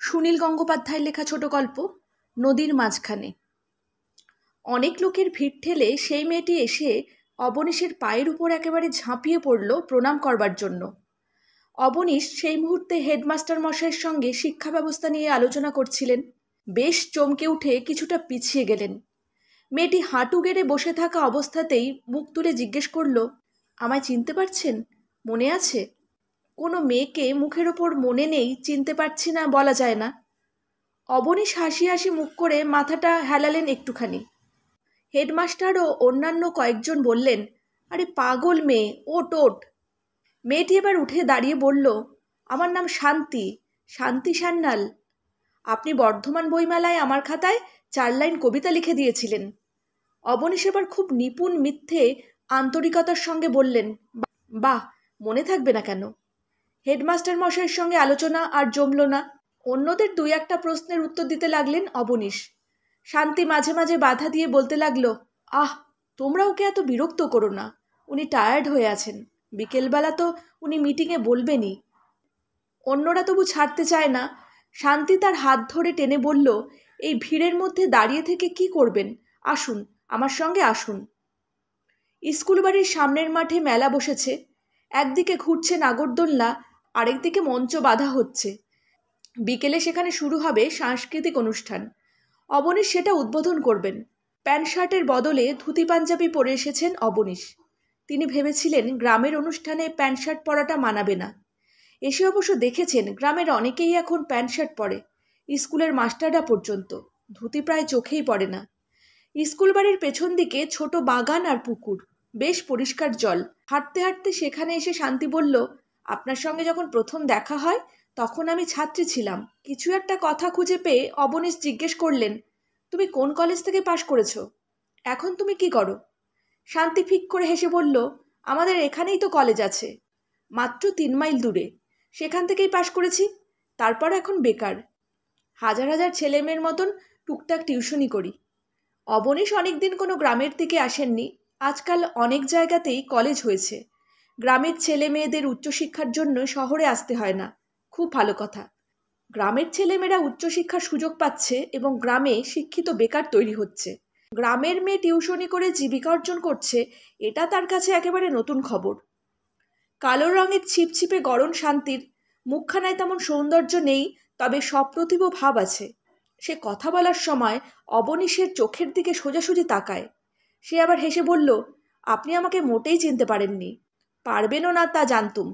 সুনীল গঙ্গোপাধ্যায়ের লেখা ছোট গল্প নদীর মাঝখানে। অনেক লোকের ভিড় ঠেলে সেই মেয়েটি এসে অবনীশের পায়ের উপর একেবারে ঝাঁপিয়ে পড়ল প্রণাম করবার জন্য। অবনীশ সেই মুহূর্তে হেডমাস্টার মশাইয়ের সঙ্গে শিক্ষা ব্যবস্থা নিয়ে আলোচনা করছিলেন। বেশ চমকে উঠে কিছুটা পিছিয়ে গেলেন। মেয়েটি হাঁটু গেড়ে বসে থাকা অবস্থাতেই মুখ তুলে জিজ্ঞেস করল, আমায় চিনতে পারছেন? মনে আছে? কোনো মেয়েকে মুখের ওপর মনে নেই, চিনতে পারছি না বলা যায় না। অবনীশ হাসি হাসি মুখ করে মাথাটা হেলালেন একটুখানি। হেডমাস্টার ও অন্যান্য কয়েকজন বললেন, আরে পাগল মেয়ে, ওট ওট। মেয়েটি এবার উঠে দাঁড়িয়ে বলল, আমার নাম শান্তি, শান্তি সান্যাল। আপনি বর্ধমান বইমেলায় আমার খাতায় 4 লাইন কবিতা লিখে দিয়েছিলেন। অবনীশ এবার খুব নিপুণ মিথ্যে আন্তরিকতার সঙ্গে বললেন, বাহ, মনে থাকবে না কেন? হেডমাস্টার মশাইয়ের সঙ্গে আলোচনা আর জমল না। অন্যদের 2-1টা প্রশ্নের উত্তর দিতে লাগলেন অবনীশ। শান্তি মাঝে মাঝে বাধা দিয়ে বলতে লাগলো, তোমরা ওকে এত বিরক্ত করো না, উনি টায়ার্ড হয়ে আছেন, বিকেলবেলা তো উনি মিটিংয়ে বলবেনই। অন্যরা তবু ছাড়তে চায় না। শান্তি তার হাত ধরে টেনে বলল, এই ভিড়ের মধ্যে দাঁড়িয়ে থেকে কি করবেন? আসুন, আমার সঙ্গে আসুন। স্কুল বাড়ির সামনের মাঠে মেলা বসেছে। একদিকে ঘুরছে নাগরদোলনা, আরেকদিকে মঞ্চ বাঁধা হচ্ছে। বিকেলে সেখানে শুরু হবে সাংস্কৃতিক অনুষ্ঠান। অবনীশ সেটা উদ্বোধন করবেন। প্যান্ট শার্টের বদলে ধুতি পাঞ্জাবি পরে এসেছেন অবনীশ। তিনি ভেবেছিলেন গ্রামের অনুষ্ঠানে প্যান্ট শার্ট পরাটা মানাবে না। এসে অবশ্য দেখেছেন গ্রামের অনেকেই এখন প্যান্ট শার্ট পরে, স্কুলের মাস্টাররা পর্যন্ত। ধুতি প্রায় চোখেই পড়ে না। স্কুল বাড়ির পেছন দিকে ছোট বাগান আর পুকুর, বেশ পরিষ্কার জল। হাঁটতে হাঁটতে সেখানে এসে শান্তি বলল, আপনার সঙ্গে যখন প্রথম দেখা হয় তখন আমি ছাত্রী ছিলাম। কিছু একটা কথা খুঁজে পেয়ে অবনীশ জিজ্ঞেস করলেন, তুমি কোন কলেজ থেকে পাশ করেছো? এখন তুমি কি করো? শান্তি ফিক করে হেসে বলল, আমাদের এখানেই তো কলেজ আছে, মাত্র 3 মাইল দূরে, সেখান থেকেই পাশ করেছি। তারপর এখন বেকার। হাজার হাজার ছেলেমেয়ের মতন টুকটাক টিউশনি করি। অবনীশ অনেকদিন কোনো গ্রামের দিকে আসেননি। আজকাল অনেক জায়গাতেই কলেজ হয়েছে। গ্রামের ছেলে মেয়েদের উচ্চশিক্ষার জন্য শহরে আসতে হয় না। খুব ভালো কথা। গ্রামের ছেলেমেয়েরা উচ্চশিক্ষার সুযোগ পাচ্ছে এবং গ্রামে শিক্ষিত বেকার তৈরি হচ্ছে। গ্রামের মেয়ে টিউশনি করে জীবিকা অর্জন করছে, এটা তার কাছে একেবারে নতুন খবর। কালো রঙের ছিপছিপে গরম শান্তির মুখখানায় তেমন সৌন্দর্য নেই, তবে সপ্রতিভ ভাব আছে। সে কথা বলার সময় অবনীশের চোখের দিকে সোজাসুজি তাকায়। সে আবার হেসে বলল, আপনি আমাকে মোটেই চিনতে পারেননি, পারবেনও না তা জানতুম।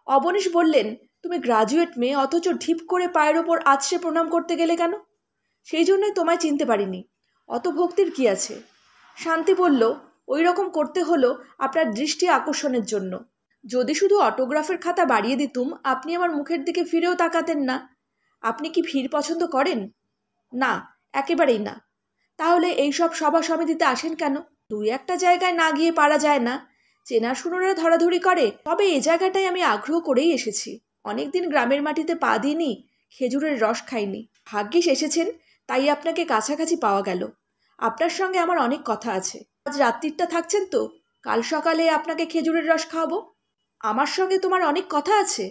অবনীশ বললেন, তুমি গ্রাজুয়েট মেয়ে, অথচ ঢিপ করে পায়ের ওপর আছড়ে প্রণাম করতে গেলে কেন? সেই জন্যই তোমায় চিনতে পারিনি। অত ভক্তির কি আছে? শান্তি বলল, ওই রকম করতে হলো আপনার দৃষ্টি আকর্ষণের জন্য। যদি শুধু অটোগ্রাফের খাতা বাড়িয়ে দিতুম, আপনি আমার মুখের দিকে ফিরেও তাকাতেন না। আপনি কি ভিড় পছন্দ করেন? না, একেবারেই না। তাহলে এইসব সভা সমিতিতে আসেন কেন? 2-1টা জায়গায় না গিয়ে পারা যায় না? চেনাশুনোরা ধরাধরি করে। তবে এ জায়গাটায় আমি আগ্রহ করেই এসেছি। অনেকদিন গ্রামের মাটিতে পা দিইনি, খেজুরের রস খাইনি। ভাগ্যিস এসেছেন, তাই আপনাকে কাছাকাছি পাওয়া গেল। আপনার সঙ্গে আমার অনেক কথা আছে। আজ রাত্রিটা থাকছেন তো? কাল সকালে আপনাকে খেজুরের রস খাওয়াবো। আমার সঙ্গে তোমার অনেক কথা আছে?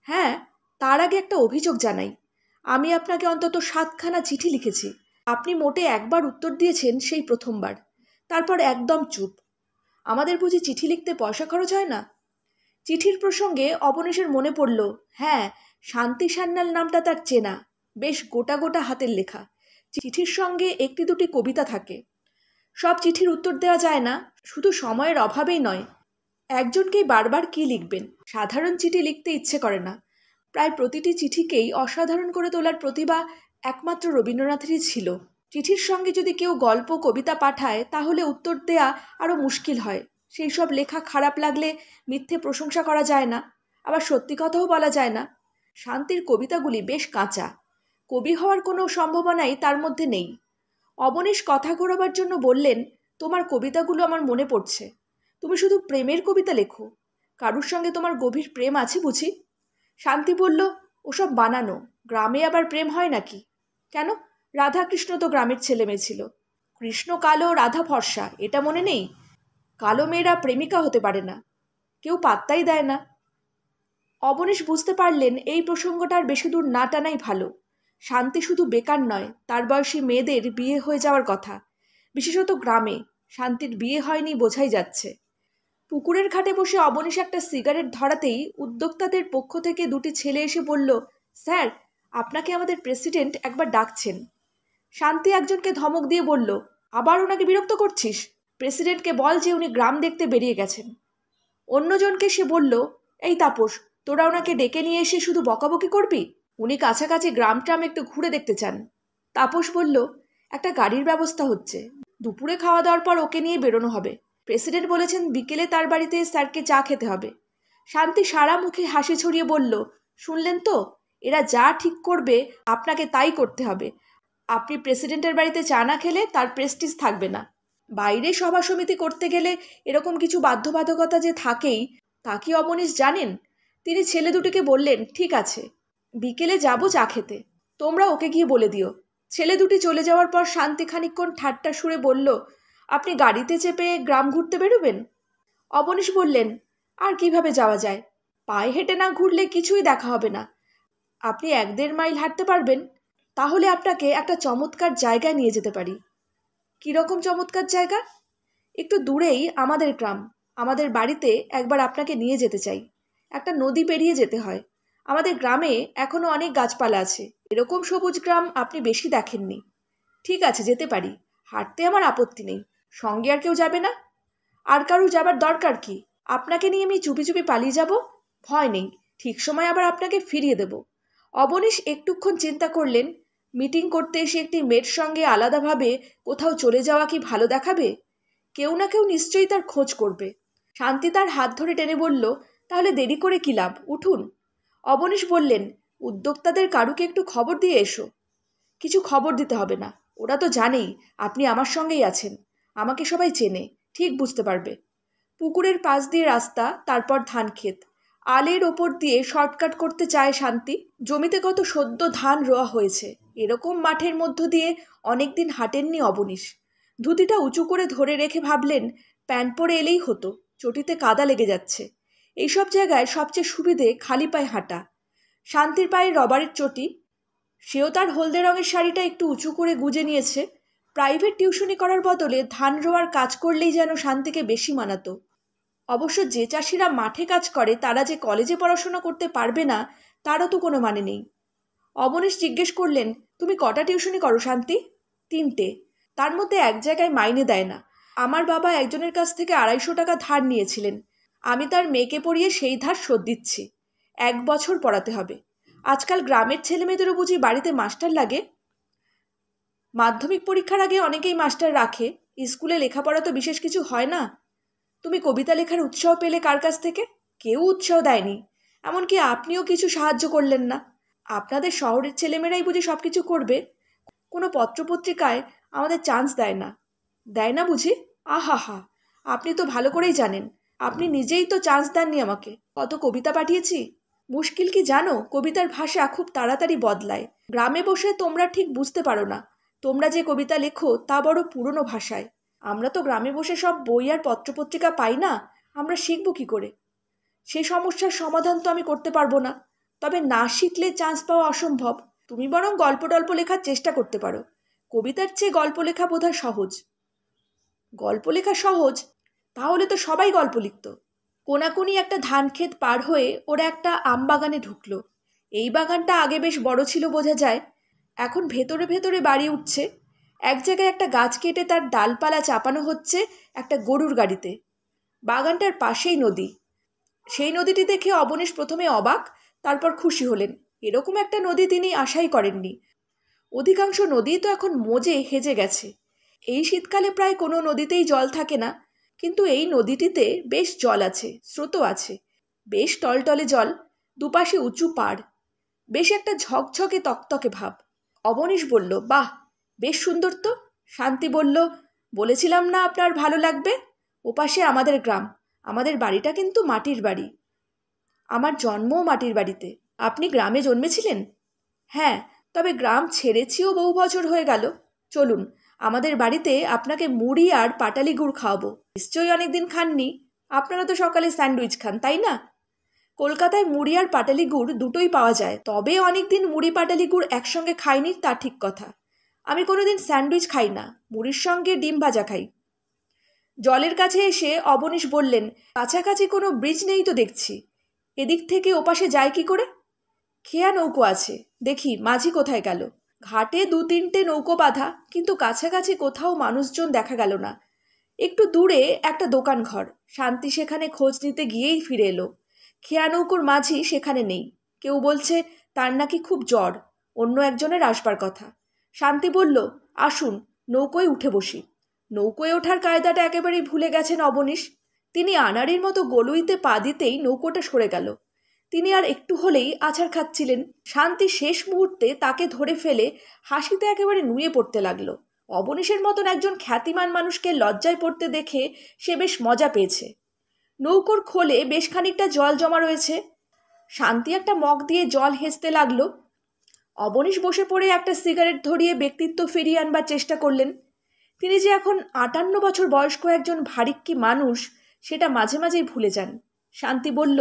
হ্যাঁ, তার আগে একটা অভিযোগ জানাই। আমি আপনাকে অন্তত 7খানা চিঠি লিখেছি। আপনি মোটে একবার উত্তর দিয়েছেন, সেই প্রথমবার। তারপর একদম চুপ। আমাদের বুঝি চিঠি লিখতে পয়সা খরচ হয় না? চিঠির প্রসঙ্গে অবনীশের মনে পড়ল, হ্যাঁ, শান্তি সান্যাল নামটা তার চেনা। বেশ গোটা গোটা হাতের লেখা। চিঠির সঙ্গে 1-2টি কবিতা থাকে। সব চিঠির উত্তর দেওয়া যায় না, শুধু সময়ের অভাবেই নয়। একজনকেই বারবার কি লিখবেন? সাধারণ চিঠি লিখতে ইচ্ছে করে না। প্রায় প্রতিটি চিঠিকেই অসাধারণ করে তোলার প্রতিভা একমাত্র রবীন্দ্রনাথেরই ছিল। চিঠির সঙ্গে যদি কেউ গল্প কবিতা পাঠায়, তাহলে উত্তর দেয়া আরও মুশকিল হয়। সেই সব লেখা খারাপ লাগলে মিথ্যে প্রশংসা করা যায় না, আবার সত্যি কথাও বলা যায় না। শান্তির কবিতাগুলি বেশ কাঁচা। কবি হওয়ার কোনো সম্ভাবনাই তার মধ্যে নেই। অবনীশ কথা ঘোরাবার জন্য বললেন, তোমার কবিতাগুলো আমার মনে পড়ছে। তুমি শুধু প্রেমের কবিতা লেখো? কারুর সঙ্গে তোমার গভীর প্রেম আছে বুঝি? শান্তি বলল, ওসব বানানো। গ্রামে আবার প্রেম হয় নাকি? কেন, রাধাকৃষ্ণ তো গ্রামের ছেলে মেয়ে ছিল। কৃষ্ণ কালো, রাধা ফর্সা, এটা মনে নেই? কালো মেয়েরা প্রেমিকা হতে পারে না, কেউ পাত্তাই দেয় না। অবনীশ বুঝতে পারলেন এই প্রসঙ্গটার বেশি দূর না টানাই ভালো। শান্তি শুধু বেকার নয়, তার বয়সী মেয়েদের বিয়ে হয়ে যাওয়ার কথা। বিশেষত গ্রামে শান্তির বিয়ে হয়নি বোঝাই যাচ্ছে। পুকুরের ঘাটে বসে অবনীশ একটা সিগারেট ধরাতেই উদ্যোক্তাদের পক্ষ থেকে দুটি ছেলে এসে বলল, স্যার, আপনাকে আমাদের প্রেসিডেন্ট একবার ডাকছেন। শান্তি একজনকে ধমক দিয়ে বলল, আবার ওনাকে বিরক্ত করছিস? প্রেসিডেন্টকে বল যে উনি গ্রাম দেখতে বেরিয়ে গেছেন। অন্যজনকে সে বলল, এই তাপস, তোরা ওনাকে ডেকে নিয়ে এসে শুধু বকাবকি করবি? উনি কাছাকাছি গ্রাম ট্রাম একটু ঘুরে দেখতে চান। তাপস বলল, একটা গাড়ির ব্যবস্থা হচ্ছে, দুপুরে খাওয়া দাওয়ার পর ওকে নিয়ে বেরোনো হবে। প্রেসিডেন্ট বলেছেন বিকেলে তার বাড়িতে স্যারকে চা খেতে হবে। শান্তি সারা মুখে হাসি ছড়িয়ে বলল, শুনলেন তো, এরা যা ঠিক করবে আপনাকে তাই করতে হবে। আপনি প্রেসিডেন্টের বাড়িতে চা না খেলে তার প্রেস্টিজ থাকবে না। বাইরে সভা সমিতি করতে গেলে এরকম কিছু বাধ্যবাধকতা যে থাকেই, তা কি অবনীশ জানেন? তিনি ছেলে দুটিকে বললেন, ঠিক আছে, বিকেলে যাব চা খেতে, তোমরা ওকে গিয়ে বলে দিও। ছেলে দুটি চলে যাওয়ার পর শান্তি খানিকক্ষণ ঠাট্টা সুরে বলল, আপনি গাড়িতে চেপে গ্রাম ঘুরতে বেরোবেন? অবনীশ বললেন, আর কিভাবে যাওয়া যায়? পায়ে হেঁটে না ঘুরলে কিছুই দেখা হবে না। আপনি 1-1.5 মাইল হাঁটতে পারবেন? তাহলে আপনাকে একটা চমৎকার জায়গায় নিয়ে যেতে পারি। কীরকম চমৎকার জায়গা? একটু দূরেই আমাদের গ্রাম। আমাদের বাড়িতে একবার আপনাকে নিয়ে যেতে চাই। একটা নদী পেরিয়ে যেতে হয়। আমাদের গ্রামে এখনও অনেক গাছপালা আছে। এরকম সবুজ গ্রাম আপনি বেশি দেখেননি। ঠিক আছে, যেতে পারি, হাঁটতে আমার আপত্তি নেই। সঙ্গে আর কেউ যাবে না? আর কারু যাবার দরকার কি? আপনাকে নিয়ে আমি চুপি চুপি পালিয়ে যাব? ভয় নেই, ঠিক সময় আবার আপনাকে ফিরিয়ে দেব। অবনীশ একটুক্ষণ চিন্তা করলেন, মিটিং করতে এসে একটি মেয়ের সঙ্গে আলাদাভাবে কোথাও চলে যাওয়া কি ভালো দেখাবে? কেউ না কেউ নিশ্চয়ই তার খোঁজ করবে। শান্তি তার হাত ধরে টেনে বলল, তাহলে দেরি করে কী লাভ, উঠুন। অবনীশ বললেন, উদ্যোক্তাদের কারুকে একটু খবর দিয়ে এসো। কিছু খবর দিতে হবে না, ওরা তো জানেই আপনি আমার সঙ্গেই আছেন। আমাকে সবাই চেনে, ঠিক বুঝতে পারবে। পুকুরের পাশ দিয়ে রাস্তা, তারপর ধান ক্ষেত। আলের ওপর দিয়ে শর্টকাট করতে চায় শান্তি। জমিতে কত সদ্য ধান রোয়া হয়েছে, এরকম মাঠের মধ্য দিয়ে অনেকদিন হাঁটেননি অবনীশ। ধুতিটা উঁচু করে ধরে রেখে ভাবলেন, প্যান্ট পরে এলেই হতো, চটিতে কাদা লেগে যাচ্ছে। এইসব জায়গায় সবচেয়ে সুবিধে খালি পায়ে হাঁটা। শান্তির পায়ে রবারের চটি, সেও তার হলদে রঙের শাড়িটা একটু উঁচু করে গুজে নিয়েছে। প্রাইভেট টিউশনি করার বদলে ধান রোয়ার কাজ করলেই যেন শান্তিকে বেশি মানাতো। অবশ্য যে চাষিরা মাঠে কাজ করে তারা যে কলেজে পড়াশোনা করতে পারবে না, তারও তো কোনো মানে নেই। অবনীশ জিজ্ঞেস করলেন, তুমি কটা টিউশনি করো শান্তি? 3টে। তার মধ্যে এক জায়গায় মাইনে দেয় না। আমার বাবা একজনের কাছ থেকে 250 টাকা ধার নিয়েছিলেন। আমি তার মেয়েকে পড়িয়ে সেই ধার শোধ দিচ্ছি। 1 বছর পড়াতে হবে। আজকাল গ্রামের ছেলেমেয়েদেরও বুঝি বাড়িতে মাস্টার লাগে? মাধ্যমিক পরীক্ষার আগে অনেকেই মাস্টার রাখে। স্কুলে লেখাপড়া তো বিশেষ কিছু হয় না। তুমি কবিতা লেখার উৎসাহ পেলে কার কাছ থেকে? কেউ উৎসাহ দেয়নি, এমনকি আপনিও কিছু সাহায্য করলেন না। আপনাদের শহরের ছেলেমেয়েরাই বুঝি সব কিছু করবে? কোনো পত্রপত্রিকায় আমাদের চান্স দেয় না। দেয় না বুঝি? আহা হা, আপনি তো ভালো করেই জানেন। আপনি নিজেই তো চান্স দেননি আমাকে। কত কবিতা পাঠিয়েছি। মুশকিল কি জানো, কবিতার ভাষা খুব তাড়াতাড়ি বদলায়। গ্রামে বসে তোমরা ঠিক বুঝতে পারো না। তোমরা যে কবিতা লেখো তা বড় পুরনো ভাষায়। আমরা তো গ্রামে বসে সব বই আর পত্রপত্রিকা পাই না, আমরা শিখব কী করে? সে সমস্যার সমাধান তো আমি করতে পারবো না, তবে না শিখলে চান্স পাওয়া অসম্ভব। তুমি বরং গল্প টল্প লেখার চেষ্টা করতে পারো। কবিতার চেয়ে গল্প লেখা বোধহয় সহজ। গল্প লেখা সহজ? তাহলে তো সবাই গল্প লিখত। কোনাকুনি একটা ধান ক্ষেত পার হয়ে ওরা একটা আম বাগানে ঢুকলো। এই বাগানটা আগে বেশ বড় ছিল বোঝা যায়। এখন ভেতরে ভেতরে বাড়ি উঠছে। এক জায়গায় একটা গাছ কেটে তার ডালপালা চাপানো হচ্ছে একটা গরুর গাড়িতে। বাগানটার পাশেই নদী। সেই নদীটি দেখে অবনীশ প্রথমে অবাক, তারপর খুশি হলেন। এরকম একটা নদী তিনি আশাই করেননি। অধিকাংশ নদীই তো এখন মজে হেজে গেছে। এই শীতকালে প্রায় কোনো নদীতেই জল থাকে না, কিন্তু এই নদীটিতে বেশ জল আছে, স্রোতও আছে। বেশ টলটলে জল, দুপাশে উঁচু পাড়, বেশ একটা ঝকঝকে তকতকে ভাব। অবনীশ বলল, বাহ, বেশ সুন্দর তো। শান্তি বলল, বলেছিলাম না আপনার ভালো লাগবে। ওপাশে আমাদের গ্রাম। আমাদের বাড়িটা কিন্তু মাটির বাড়ি। আমার জন্মও মাটির বাড়িতে। আপনি গ্রামে জন্মেছিলেন? হ্যাঁ, তবে গ্রাম ছেড়েছিও বহু বছর হয়ে গেল। চলুন, আমাদের বাড়িতে আপনাকে মুড়ি আর পাটালি গুড় খাওয়াবো। নিশ্চয়ই অনেকদিন খাননি। আপনারা তো সকালে স্যান্ডউইচ খান, তাই না? কলকাতায় মুড়ি আর পাটালি গুড় দুটোই পাওয়া যায়, তবে অনেকদিন মুড়ি পাটালি গুড় একসঙ্গে খাইনি তা ঠিক কথা। আমি কোনোদিন স্যান্ডউইচ খাই না, মুড়ির সঙ্গে ডিম ভাজা খাই। জলের কাছে এসে অবনীশ বললেন, কাছাকাছি কোনো ব্রিজ নেই তো দেখছি, এদিক থেকে ওপাশে যায় কি করে? খেয়া নৌকো আছে, দেখি মাঝি কোথায় গেল। ঘাটে 2-3টে নৌকো বাঁধা, কিন্তু কাছাকাছি কোথাও মানুষজন দেখা গেল না। একটু দূরে একটা দোকান ঘর, শান্তি সেখানে খোঁজ নিতে গিয়েই ফিরে এলো। খেয়া নৌকোর মাঝি সেখানে নেই। কেউ বলছে তার নাকি খুব জ্বর, অন্য একজনের আসবার কথা। শান্তি বলল, আসুন নৌকোয় উঠে বসি। নৌকোয় ওঠার কায়দাটা একেবারেই ভুলে গেছেন অবনীশ। তিনি আনাড়ির মতো গলুইতে পা দিতেই নৌকোটা সরে গেল। তিনি আর একটু হলেই আছাড় খাচ্ছিলেন। শান্তি শেষ মুহূর্তে তাকে ধরে ফেলে হাসিতে একেবারে নুয়ে পড়তে লাগলো। অবনীশের মতন একজন খ্যাতিমান মানুষকে লজ্জায় পড়তে দেখে সে বেশ মজা পেয়েছে। নৌকোর খোলে বেশ খানিকটা জল জমা রয়েছে। শান্তি একটা মগ দিয়ে জল হেঁচতে লাগলো। অবনীশ বসে পড়ে একটা সিগারেট ধরিয়ে ব্যক্তিত্ব ফিরিয়ে আনবার চেষ্টা করলেন। তিনি যে এখন 58 বছর বয়স্ক একজন ভারিক্কি মানুষ সেটা মাঝে মাঝেই ভুলে যান। শান্তি বলল,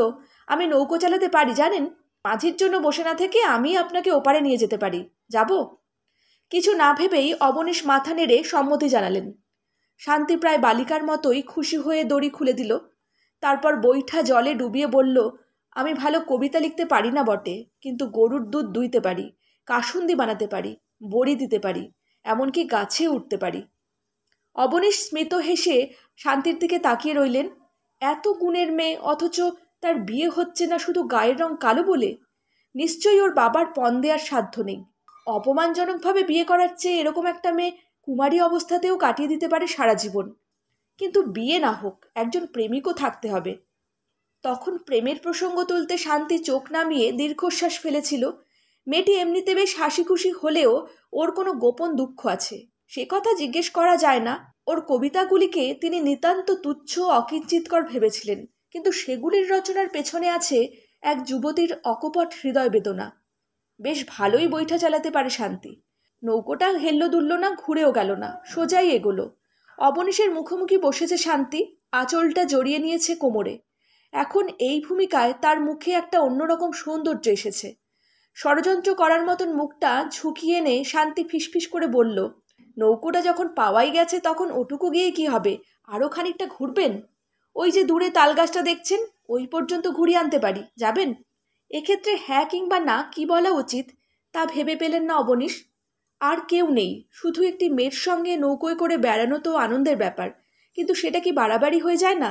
আমি নৌকো চালাতে পারি জানেন, মাঝির জন্য বসে না থেকে আমি আপনাকে ওপারে নিয়ে যেতে পারি, যাব? কিছু না ভেবেই অবনীশ মাথা নেড়ে সম্মতি জানালেন। শান্তি প্রায় বালিকার মতোই খুশি হয়ে দড়ি খুলে দিল। তারপর বৈঠা জলে ডুবিয়ে বলল, আমি ভালো কবিতা লিখতে পারি না বটে, কিন্তু গরুর দুধ দুইতে পারি, কাসুন্দি বানাতে পারি, বড়ি দিতে পারি, এমনকি গাছে উঠতে পারি। অবনীশ স্মিত হেসে শান্তির দিকে তাকিয়ে রইলেন। এত গুণের মেয়ে, অথচ তার বিয়ে হচ্ছে না শুধু গায়ের রং কালো বলে? নিশ্চয়ই ওর বাবার পণ দেওয়ার সাধ্য নেই। অপমানজনকভাবে বিয়ে করার চেয়ে এরকম একটা মেয়ে কুমারী অবস্থাতেও কাটিয়ে দিতে পারে সারা জীবন। কিন্তু বিয়ে না হোক, একজন প্রেমিকও থাকতে হবে। তখন প্রেমের প্রসঙ্গ তুলতে শান্তি চোখ নামিয়ে দীর্ঘশ্বাস ফেলেছিল। মেয়েটি এমনিতে বেশ হাসি খুশি হলেও ওর কোনো গোপন দুঃখ আছে, সে কথা জিজ্ঞেস করা যায় না। ওর কবিতাগুলিকে তিনি নিতান্ত তুচ্ছ অকিঞ্চিতকর ভেবেছিলেন, কিন্তু সেগুলির রচনার পেছনে আছে এক যুবতীর অকপট হৃদয় বেদনা। বেশ ভালোই বৈঠা চালাতে পারে শান্তি। নৌকোটা হেলল দুলল না, ঘুরেও গেল না, সোজাই এগোলো। অবনীশের মুখোমুখি বসেছে শান্তি, আঁচলটা জড়িয়ে নিয়েছে কোমরে। এখন এই ভূমিকায় তার মুখে একটা অন্যরকম সৌন্দর্য এসেছে। ষড়যন্ত্র করার মতন মুখটা ঝুঁকিয়ে এনে শান্তি ফিসফিস করে বলল, নৌকোটা যখন পাওয়াই গেছে তখন ওটুকু গিয়ে কি হবে, আরও খানিকটা ঘুরবেন? ওই যে দূরে তালগাছটা দেখছেন, ওই পর্যন্ত ঘুরিয়ে আনতে পারি, যাবেন? এক্ষেত্রে হ্যাঁ কিংবা না কি বলা উচিত তা ভেবে পেলেন না অবনীশ। আর কেউ নেই, শুধু একটি মেয়ের সঙ্গে নৌকোয় করে বেড়ানো তো আনন্দের ব্যাপার, কিন্তু সেটা কি বাড়াবাড়ি হয়ে যায় না?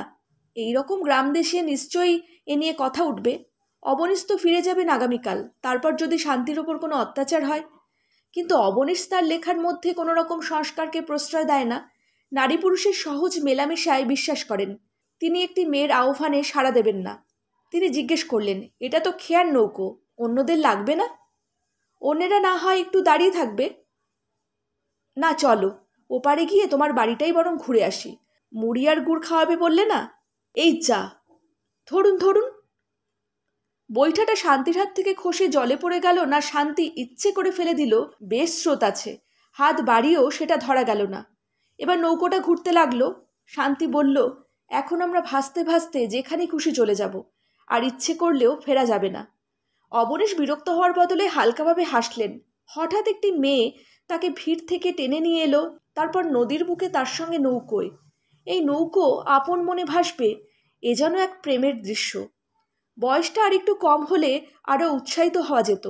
এই রকম গ্রাম দেশে নিশ্চয়ই এ নিয়ে কথা উঠবে। অবনীশ তো ফিরে যাবেন আগামীকাল, তারপর যদি শান্তির ওপর কোনো অত্যাচার হয়। কিন্তু অবনীশ তার লেখার মধ্যে কোনো রকম সংস্কারকে প্রশ্রয় দেয় না। নারী পুরুষের সহজ মেলামেশায় বিশ্বাস করেন। তিনি একটি মেয়ের আহ্বানে সাড়া দেবেন না। তিনি জিজ্ঞেস করলেন, এটা তো খেয়ার নৌকো, অন্যদের লাগবে না? অন্যেরা না হয় একটু দাঁড়িয়ে থাকবে। না, চলো ওপারে গিয়ে তোমার বাড়িটাই বরং ঘুরে আসি। মুড়ি আর গুড় খাওয়াবে বললে না, এই যা, ধরুন ধরুন। বৈঠাটা শান্তির হাত থেকে খসে জলে পড়ে গেল না শান্তি ইচ্ছে করে ফেলে দিল, বেশ স্রোত আছে, হাত বাড়িয়েও সেটা ধরা গেল না। এবার নৌকোটা ঘুরতে লাগলো। শান্তি বলল, এখন আমরা ভাসতে ভাসতে যেখানে খুশি চলে যাব, আর ইচ্ছে করলেও ফেরা যাবে না। অবনীশ বিরক্ত হওয়ার বদলে হালকাভাবে হাসলেন। হঠাৎ একটি মেয়ে তাকে ভিড় থেকে টেনে নিয়ে এলো, তারপর নদীর বুকে তার সঙ্গে নৌকোয়। এই নৌকো আপন মনে ভাসবে, এ যেন এক প্রেমের দৃশ্য। বয়সটা আর একটু কম হলে আরও উৎসাহিত হওয়া যেত।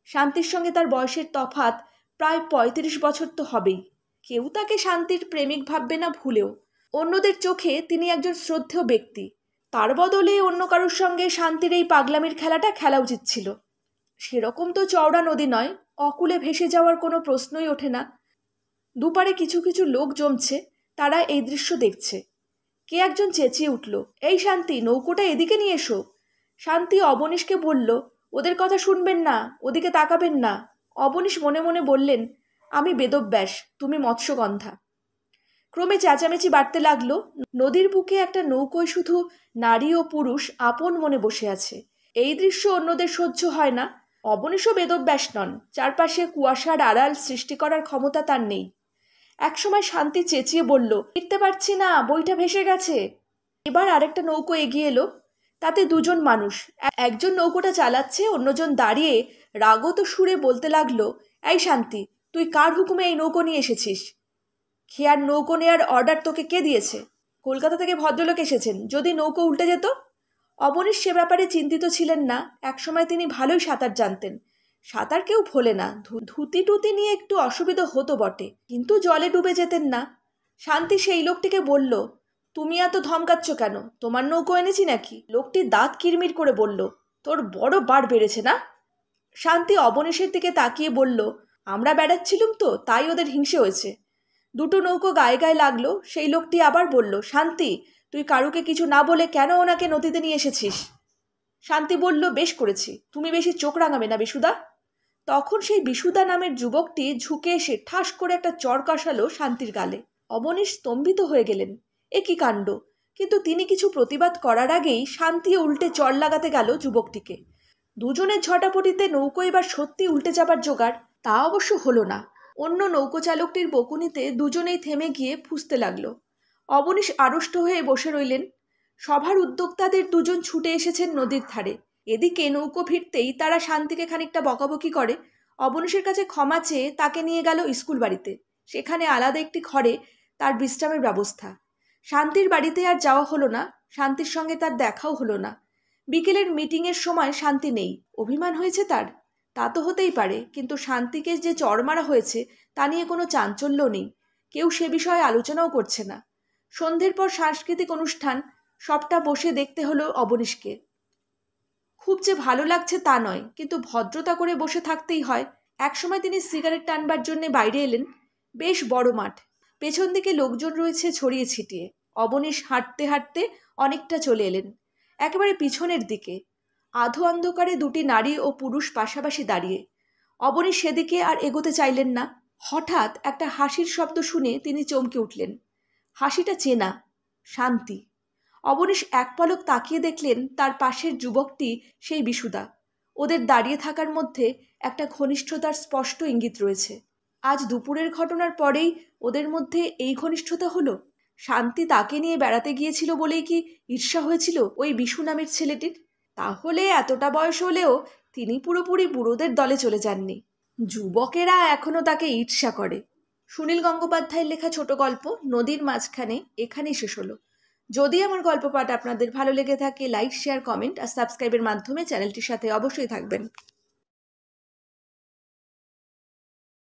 শান্তির সঙ্গে তার বয়সের তফাৎ প্রায় 35 বছর তো হবেই। কেউ তাকে শান্তির প্রেমিক ভাববে না ভুলেও। অন্যদের চোখে তিনি একজন শ্রদ্ধেয় ব্যক্তি। তার বদলে অন্য কারোর সঙ্গে শান্তির এই পাগলামির খেলাটা খেলা উচিত ছিল। সেরকম তো চওড়া নদী নয়, অকূলে ভেসে যাওয়ার কোনো প্রশ্নই ওঠে না। দুপারে কিছু কিছু লোক জমছে, তারা এই দৃশ্য দেখছে। কে একজন চেঁচিয়ে উঠল, এই শান্তি, নৌকোটা এদিকে নিয়ে এসো। শান্তি অবনীশকে বলল, ওদের কথা শুনবেন না, ওদিকে তাকাবেন না। অবনীশ মনে মনে বললেন, আমি বেদব্যাস, তুমি মৎস্যগন্ধা। ক্রমে চেঁচামেচি বাড়তে লাগলো। নদীর বুকে একটা নৌকোয় শুধু নারী ও পুরুষ আপন মনে বসে আছে। এই দৃশ্য অন্যদের সহ্য হয় না। অবনীশও বেদব্যাস নন, চারপাশে কুয়াশার আড়াল সৃষ্টি করার ক্ষমতা তার নেই। একসময় শান্তি চেঁচিয়ে বলল, ফিরতে পারছি না, বইটা ভেসে গেছে। এবার আরেকটা নৌকো এগিয়ে এলো। তাতে দুজন মানুষ, একজন নৌকোটা চালাচ্ছে, অন্যজন দাঁড়িয়ে রাগত সুরে বলতে লাগলো, এই শান্তি, তুই কার হুকুমে এই নৌকো নিয়ে এসেছিস? খেয়ার নৌকো নেওয়ার অর্ডার তোকে কে দিয়েছে? কলকাতা থেকে ভদ্রলোক এসেছেন, যদি নৌকো উল্টে যেত? অবনীশ সে ব্যাপারে চিন্তিত ছিলেন না। একসময় তিনি ভালোই সাঁতার জানতেন, সাঁতার কেউ ভোলে না। ধুতি টুতি নিয়ে একটু অসুবিধা হতো বটে, কিন্তু জলে ডুবে যেতেন না। শান্তি সেই লোকটিকে বলল, তুমি এত ধমকাচ্ছ কেন? তোমার নৌকো এনেছি নাকি? লোকটি দাঁত কিরমির করে বলল, তোর বড় বাড় বেড়েছে না? শান্তি অবনীশের দিকে তাকিয়ে বলল, আমরা বেড়াচ্ছিলুম তো, তাই ওদের হিংসে হয়েছে। দুটো নৌকো গায়ে গায়ে লাগলো। সেই লোকটি আবার বলল, শান্তি, তুই কারুকে কিছু না বলে কেন ওনাকে নদীতে নিয়ে এসেছিস? শান্তি বলল, বেশ করেছি, তুমি বেশি চোখ রাঙাবে না বিশুদা। তখন সেই বিশুদা নামের যুবকটি ঝুঁকে এসে ঠাস করে একটা চড় কষালো শান্তির গালে। অবনীশ স্তম্ভিত হয়ে গেলেন, এ কি কাণ্ড! কিন্তু তিনি কিছু প্রতিবাদ করার আগেই শান্তি উল্টে চড় লাগাতে গেল যুবকটিকে। দুজনের ঝটাপটিতে নৌকো এবার সত্যি উল্টে যাবার জোগাড়। তা অবশ্য হলো না। অন্য নৌকো চালকটির বকুনিতে দুজনেই থেমে গিয়ে ফুঁসতে লাগলো। অবনীশ আড়ষ্ট হয়ে বসে রইলেন। সভার উদ্যোক্তাদের দুজন ছুটে এসেছেন নদীর ধারে। এদিকে নৌকো ফিরতেই তারা শান্তিকে খানিকটা বকাবকি করে। অবনীশের কাছে ক্ষমা চেয়ে তাকে নিয়ে গেল স্কুল বাড়িতে। সেখানে আলাদা একটি ঘরে তার বিশ্রামের ব্যবস্থা। শান্তির বাড়িতে আর যাওয়া হলো না। শান্তির সঙ্গে তার দেখাও হলো না। বিকেলের মিটিংয়ের সময় শান্তি নেই। অভিমান হয়েছে তার? তা তো হতেই পারে, কিন্তু শান্তিকে যে চড় মারা হয়েছে তা নিয়ে কোনো চাঞ্চল্য নেই। কেউ সে বিষয়ে আলোচনাও করছে না। সন্ধ্যের পর সাংস্কৃতিক অনুষ্ঠান, সবটা বসে দেখতে হলো অবনীশকে। খুব যে ভালো লাগছে তা নয়, কিন্তু ভদ্রতা করে বসে থাকতেই হয়। একসময় তিনি সিগারেট টানবার জন্যে বাইরে এলেন। বেশ বড় মাঠ, পেছন দিকে লোকজন রয়েছে ছড়িয়ে ছিটিয়ে। অবনীশ হাঁটতে হাঁটতে অনেকটা চলে এলেন, একেবারে পিছনের দিকে। আধো অন্ধকারে দুটি নারী ও পুরুষ পাশাপাশি দাঁড়িয়ে। অবনীশ সেদিকে আর এগোতে চাইলেন না। হঠাৎ একটা হাসির শব্দ শুনে তিনি চমকে উঠলেন। হাসিটা চেনা, শান্তি। অবনীশ এক পলক তাকিয়ে দেখলেন তার পাশের যুবকটি সেই বিশুদা। ওদের দাঁড়িয়ে থাকার মধ্যে একটা ঘনিষ্ঠতার স্পষ্ট ইঙ্গিত রয়েছে। আজ দুপুরের ঘটনার পরেই ওদের মধ্যে এই ঘনিষ্ঠতা হলো। শান্তি তাকে নিয়ে বেড়াতে গিয়েছিল বলেই কি ঈর্ষা হয়েছিল ওই বিশু নামের ছেলেটির? তাহলে এতটা বয়স হলেও তিনি পুরোপুরি বুড়োদের দলে চলে যাননি। যুবকেরা এখনও তাকে ঈর্ষা করে। সুনীল গঙ্গোপাধ্যায়ের লেখা ছোট গল্প নদীর মাঝখানে এখানেই শেষ হলো। যদি আমার গল্প পাঠ আপনাদের ভালো লেগে থাকে, লাইক, শেয়ার, কমেন্ট আর সাবস্ক্রাইবের মাধ্যমে চ্যানেলটির সাথে অবশ্যই থাকবেন।